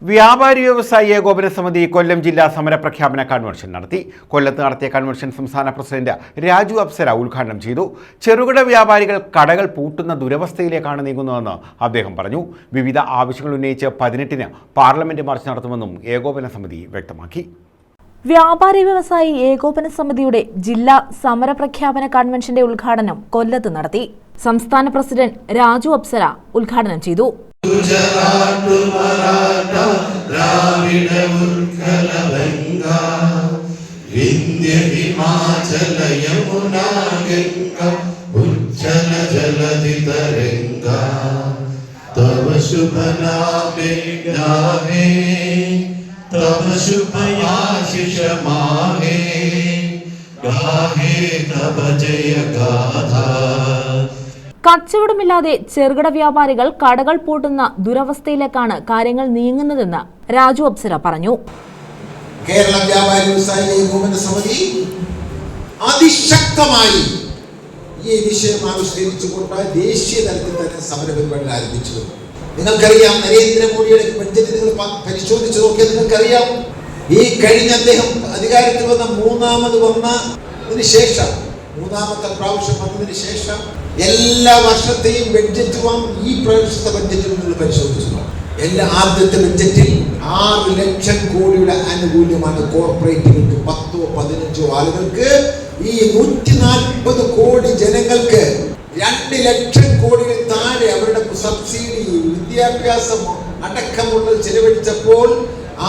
വ്യാപാരി വ്യവസായി ഏകോപന സമിതി കൊല്ലം ജില്ലാ സമരപ്രഖ്യാപന കൺവെൻഷൻ നടത്തി. കൊല്ലത്ത് നടത്തിയ കൺവെൻഷൻ സംസ്ഥാന പ്രസിഡന്റ് രാജു അപ്സര ഉദ്ഘാടനം ചെയ്തു. ചെറുകിട വ്യാപാരികൾ കടകൾ പൂട്ടുന്ന ദുരവസ്ഥയിലേക്കാണ് നീങ്ങുന്നതെന്ന് അദ്ദേഹം പറഞ്ഞു. വിവിധ ആവശ്യങ്ങൾ ഉന്നയിച്ച് 18-ന് പാർലമെന്റ് മാർച്ച് നടത്തുമെന്നും ഏകോപന സമിതി വ്യക്തമാക്കി. വ്യാപാരി വ്യവസായി ഏകോപന സമിതിയുടെ ജില്ലാ സമരപ്രഖ്യാപന കൺവെൻഷന്റെ ഉദ്ഘാടനം കൊല്ലത്ത് നടത്തി. സംസ്ഥാന പ്രസിഡന്റ് രാജു അപ്സര ഉദ്ഘാടനം ചെയ്തു. गुजरात मराठा द्राविड उत्कल गंगा विंध्य हिमाचल यमुना गंगा उज्जल जलधि तरंगा तव शुभ नामे गाहे तव शुभ आशीष माहे गाहे तव जय गाथा. കച്ചവടമില്ലാതെ ചെറുകിട വ്യാപാരികൾ കടകൾ പൂട്ടുന്ന ദുരവസ്ഥയിലേക്കാണ് കാര്യങ്ങൾ നീങ്ങുന്നതെന്ന് രാജു അപ്സര പറഞ്ഞു. കേരള വ്യാപാരി വ്യവസായി ഏകോപന സമിതി അതിശക്തമായി ഈ വിഷയം ആവിഷ്കരിച്ചുകൊണ്ട് ദേശീയ തലത്തിൽ തന്നെ സമരപരിപാടികൾ ആരംഭിച്ചു. നിങ്ങൾക്കറിയാം, നരേന്ദ്രമോദിയുടെ ബഡ്ജറ്റ് നിങ്ങൾ പരിശോധിച്ചു നോക്കിയാൽ നിങ്ങൾക്കറിയാം, ഈ കഴിഞ്ഞ അദ്ദേഹം അധികാരത്തിൽ വന്ന മൂന്നാമത്തെ പ്രാവശ്യം വന്നതിന് ശേഷം എല്ലാ വർഷത്തെയും ബഡ്ജറ്റും ഈ പ്രാവശ്യത്തെ ബഡ്ജറ്റും നിങ്ങൾ പരിശോധിച്ചു. ആദ്യത്തെ ബഡ്ജറ്റിൽ 6 ലക്ഷം കോടിയുടെ ആനുകൂല്യമാണ് കോർപ്പറേറ്റുകൾക്ക്, 10-15 ആളുകൾക്ക്. ഈ 140 കോടി ജനങ്ങൾക്ക് 2 ലക്ഷം കോടിയിൽ താഴെ അവരുടെ സബ്സിഡി, വിദ്യാഭ്യാസം അടക്കമുള്ളത് ചെലവഴിച്ചപ്പോൾ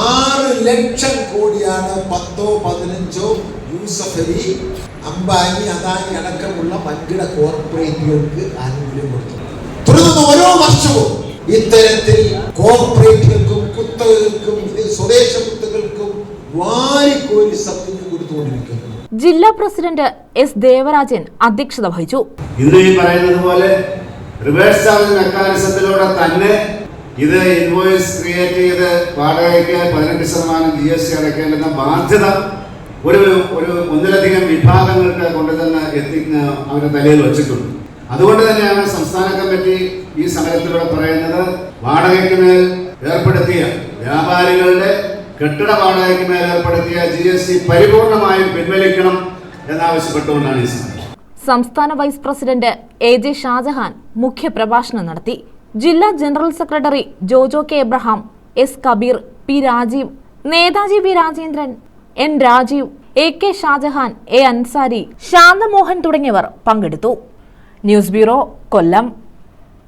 6 ലക്ഷം കോടിയാണ് 10-15 യൂസഫ് അലി, അംബാനി, അദാനി അടക്കമുള്ള വൻകിട കോർപ്പറേറ്റുകൾക്ക് ആനുകൂല്യം കൊടുത്തു. തുടർന്ന് ഓരോ വർഷവും ഇത്തരത്തിൽ കോർപ്പറേറ്റുകൾക്കും കുത്തകകൾക്കും സ്വദേശ കുത്തകൾക്കും വാരിക്കോരി സബ്സിഡി കൊടുത്തുകൊണ്ടിരിക്കുന്നു. ജില്ലാ പ്രസിഡന്റ് എസ് ദേവരാജൻ അധ്യക്ഷത വഹിച്ചു. ഇന്ന് ഈ പറയുന്നത് പോലെ റിവേഴ്സ് ചാർജ് മെക്കാനിസത്തിലൂടെ തന്നെ ഇത് ഇൻവോയ്സ് ക്രിയേറ്റ് ചെയ്ത് വാടകയ്ക്ക് 18% GST അടയ്ക്കേണ്ടുന്ന ബാധ്യത ഒന്നിലധികം വിഭാഗങ്ങൾക്ക് കൊണ്ടുതന്നെ അവരുടെ തലയിൽ വച്ചിട്ടുണ്ട്. അതുകൊണ്ട് തന്നെയാണ് സംസ്ഥാന കമ്മിറ്റി ഈ സമരത്തിലൂടെ പറയുന്നത്, വാടകയ്ക്ക് മേൽ ഏർപ്പെടുത്തിയ വ്യാപാരികളുടെ കെട്ടിട വാടകയ്ക്ക് മേൽ ഏർപ്പെടുത്തിയ GST പരിപൂർണമായും പിൻവലിക്കണം എന്നാവശ്യപ്പെട്ടുകൊണ്ടാണ് ഈ സമരം. സംസ്ഥാന വൈസ് പ്രസിഡന്റ് AJ ഷാജഹാൻ മുഖ്യപ്രഭാഷണം നടത്തി. ജില്ലാ general secretary Jojo K Abraham, S Kabeer, P Rajeev, Netaji V Rajendran, N Rajeev, AK Shajahan, A Ansari, Shanthamohan തുടങ്ങിയവർ പങ്കെടുത്തു. ന്യൂസ് ബ്യൂറോ, കൊല്ലം.